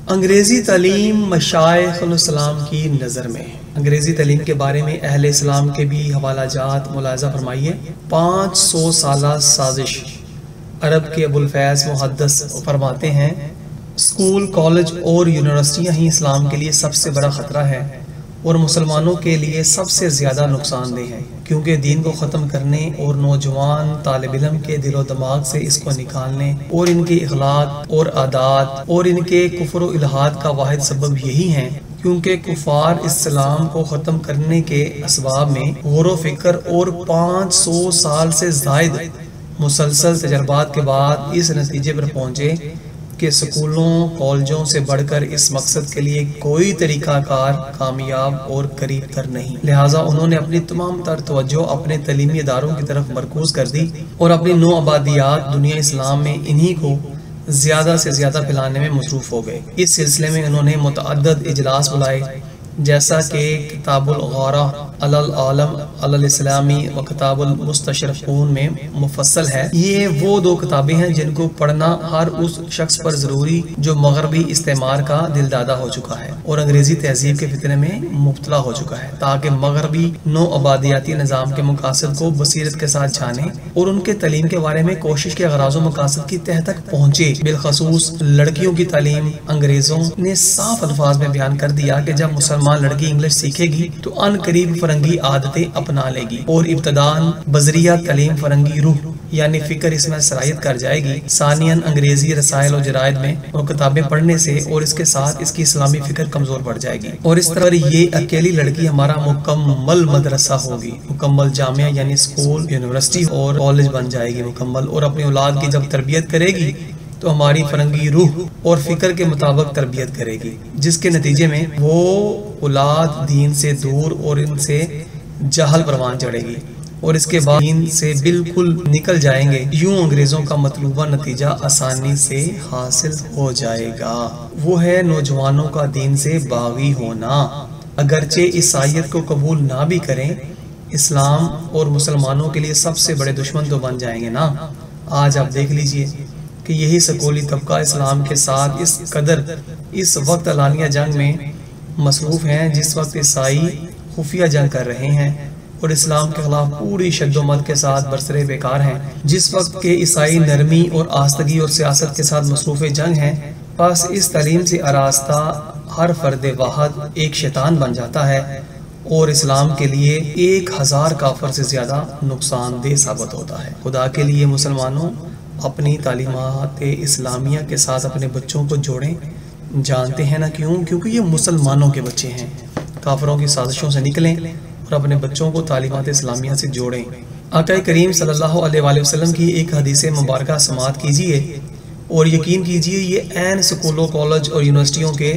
انگریزی تعلیم مشائخ الاسلام کی نظر میں انگریزی تعلیم کے بارے میں اہل اسلام کے بھی حوالہ جات ملاحظہ فرمائیے۔ 500 سالہ سازش۔ عرب کے ابوالفیض محدث فرماتے ہیں اسکول، کالج اور یونیورسٹیاں ہی اسلام کے لیے سب سے بڑا خطرہ ہے اور مسلمانوں کے لیے سب سے زیادہ نقصان دہ ہے، کیونکہ دین کو ختم کرنے اور نوجوان طالب علم کے دل و دماغ سے اس کو نکالنے اور ان کے اخلاق اور عادات اور ان کے کفر و الحاد کا واحد سبب یہی ہیں، کیونکہ کفار اسلام کو ختم کرنے کے اسباب میں غور و فکر اور 500 سال سے زائد مسلسل تجربات کے بعد اس نتیجے پر پہنچے کہ سکولوں کالجوں سے بڑھ کر اس مقصد کے لیے کوئی طریقہ کار کامیاب اور قریب تر نہیں، لہٰذا انہوں نے اپنی تمام تر توجہ اپنے تعلیمی اداروں کی طرف مرکوز کر دی اور اپنی نو آبادیات دنیا اسلام میں انہی کو زیادہ سے زیادہ پھیلانے میں مصروف ہو گئے۔ اس سلسلے میں انہوں نے متعدد اجلاس بلائے، جیسا کہ کتاب الغارہ علی العالم علی الاسلامی و کتاب المستشرقون میں مفصل ہے۔ یہ وہ دو کتابیں ہیں جن کو پڑھنا ہر اس شخص پر ضروری جو مغربی استعمار کا دل دادا ہو چکا ہے اور انگریزی تہذیب کے فتنے میں مبتلا ہو چکا ہے، تاکہ مغربی نو آبادیاتی نظام کے مقاصد کو بصیرت کے ساتھ جانے اور ان کے تعلیم کے بارے میں کوشش کے اغراض و مقاصد کی تہ تک پہنچے۔ بالخصوص لڑکیوں کی تعلیم انگریزوں نے صاف الفاظ میں بیان کر دیا کہ جب مسلمان لڑکی انگلش سیکھے گی تو ان قریب فرنگی عادتیں اپنا لے گی اور ابتداً بذریعہ تعلیم فرنگی روح یعنی فکر اس میں سرایت کر جائے گی۔ ثانیاً انگریزی رسائل و جرائد میں اور کتابیں پڑھنے سے اور اس کے ساتھ اس کی اسلامی فکر کمزور پڑ جائے گی، اور اس طرح یہ اکیلی لڑکی ہمارا مکمل مدرسہ ہوگی، مکمل جامعہ یعنی اسکول، یونیورسٹی اور کالج بن جائے گی مکمل، اور اپنی اولاد کی جب تربیت کرے گی تو ہماری فرنگی روح اور فکر کے مطابق تربیت کرے گی، جس کے نتیجے میں وہ اولاد دین سے دور اور ان سے جہل پروان چڑھے گی اور اس کے بعد دین سے بالکل نکل جائیں گے۔ یوں انگریزوں کا مطلوبہ نتیجہ آسانی سے حاصل ہو جائے گا، وہ ہے نوجوانوں کا دین سے باغی ہونا۔ اگرچہ عیسائیت کو قبول نہ بھی کریں، اسلام اور مسلمانوں کے لیے سب سے بڑے دشمن تو بن جائیں گے نا۔ آج آپ دیکھ لیجئے کہ یہی سکولی طبقہ اسلام کے ساتھ اس قدر اس وقت اعلانیہ جنگ میں مصروف ہیں، جس وقت عیسائی خفیہ جنگ کر رہے ہیں اور اسلام کے خلاف پوری شد و مد کے ساتھ برسرے بیکار ہیں، جس وقت کے عیسائی نرمی اور آستگی اور سیاست کے ساتھ مصروف جنگ ہیں۔ پس اس تعلیم سے آراستہ ہر فرد واحد ایک شیطان بن جاتا ہے اور اسلام کے لیے 1000 کافر سے زیادہ نقصان دہ ثابت ہوتا ہے۔ خدا کے لیے مسلمانوں اپنی تعلیمات اسلامیہ کے ساتھ اپنے بچوں کو جوڑیں۔ جانتے ہیں نا کیوں؟ کیونکہ یہ مسلمانوں کے بچے ہیں۔ کافروں کی سازشوں سے نکلیں اور اپنے بچوں کو تعلیمات اسلامیہ سے جوڑیں۔ آقا کریم صلی اللہ علیہ وآلہ وسلم کی ایک حدیث مبارکہ سماعت کیجئے اور یقین کیجئے یہ عین سکولوں، کالج اور یونیورسٹیوں کے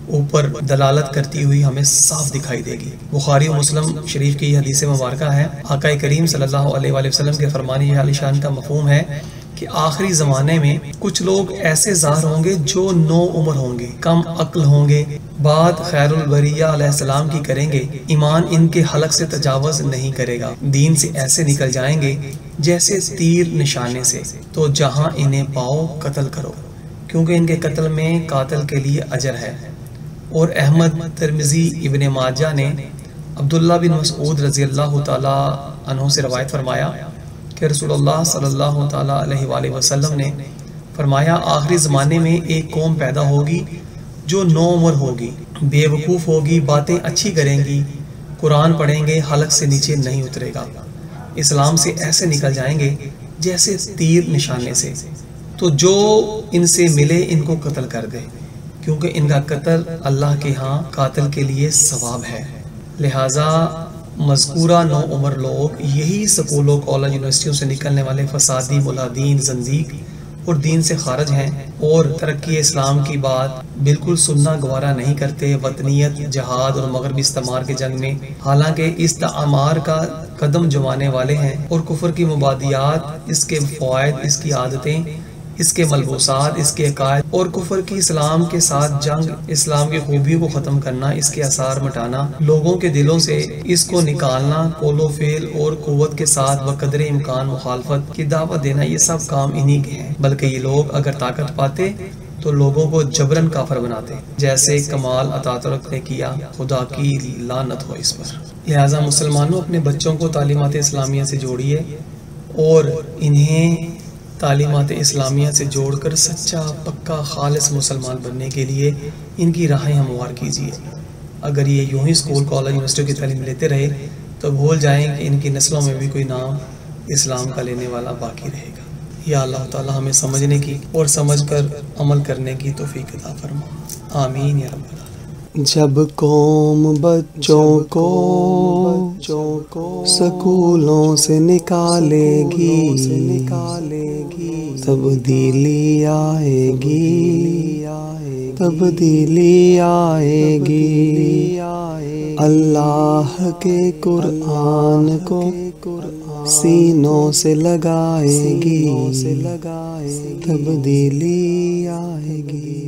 اوپر دلالت کرتی ہوئی ہمیں صاف دکھائی دے گی۔ بخاری و مسلم شریف کی یہ حدیث مبارکہ ہے۔ آقا کریم صلی اللہ علیہ وآلہ وسلم کے فرمان یہ عالی شان کا مفہوم ہے کہ آخری زمانے میں کچھ لوگ ایسے ظاہر ہوں گے جو نو عمر ہوں گے، کم عقل ہوں گے، بات خیر البریہ علیہ السلام کی کریں گے، ایمان ان کے حلق سے تجاوز نہیں کرے گا، دین سے ایسے نکل جائیں گے جیسے تیر نشانے سے، تو جہاں انہیں پاؤ قتل کرو، کیونکہ ان کے قتل میں قاتل کے لیے اجر ہے۔ اور احمد، ترمذی، ابن ماجہ نے عبداللہ بن مسعود رضی اللہ تعالی عنہ سے روایت فرمایا کہ رسول اللہ صلی اللہ تعالی علیہ وآلہ وسلم نے فرمایا آخری زمانے میں ایک قوم پیدا ہوگی جو نو عمر ہوگی، بے وقوف ہوگی، باتیں اچھی کریں گی، قرآن پڑھیں گے، حلق سے نیچے نہیں اترے گا، اسلام سے ایسے نکل جائیں گے جیسے تیر نشانے سے، تو جو ان سے ملے ان کو قتل کر دے، کیونکہ ان کا قتل اللہ کے ہاں قاتل کے لیے ثواب ہے۔ لہٰذا مذکورہ نو عمر لوگ یہی سکولوں، کالج، یونیورسٹیوں سے نکلنے والے فسادی ملحدین، زندیق اور دین سے خارج ہیں اور ترقی اسلام کی بات بالکل سننا گوارا نہیں کرتے، وطنیت، جہاد اور مغربی استعمار کے جنگ میں حالانکہ استعمار کا قدم جمانے والے ہیں، اور کفر کی مبادیات، اس کے فوائد، اس کی عادتیں، اس کے ملبوسات، اس کے عقائد اور کفر کی اسلام کے ساتھ جنگ، اسلام کی خوبیوں کو ختم کرنا، اس کے آثار مٹانا، لوگوں کے دلوں سے اس کو نکالنا، قول و فعل اور قوت کے ساتھ بقدر امکان مخالفت کی دعوت دینا، یہ سب کام انہی کے ہیں۔ بلکہ یہ لوگ اگر طاقت پاتے تو لوگوں کو جبرن کافر بناتے ہیں، جیسے کمال اتاترک نے کیا، خدا کی لعنت ہو اس پر۔ لہٰذا مسلمانوں اپنے بچوں کو تعلیمات اسلامیہ سے جوڑیے اور انہیں تعلیمات اسلامیہ سے جوڑ کر سچا پکا خالص مسلمان بننے کے لیے ان کی راہیں ہموار کیجیے۔ اگر یہ یوں ہی اسکول کالج یونیورسٹیوں کی تعلیم لیتے رہے تو بھول جائیں کہ ان کی نسلوں میں بھی کوئی نام اسلام کا لینے والا باقی رہے گا۔ یا اللہ تعالی ہمیں سمجھنے کی اور سمجھ کر عمل کرنے کی توفیق عطا فرما، آمین یا رب العالمین۔ جب قوم بچوں کو سکولوں سے نکالے گی تبدیلی آئے گی، تبدیلی آئے گی۔ اللہ کے قرآن کو سینوں سے لگائے گی، تبدیلی آئے گی۔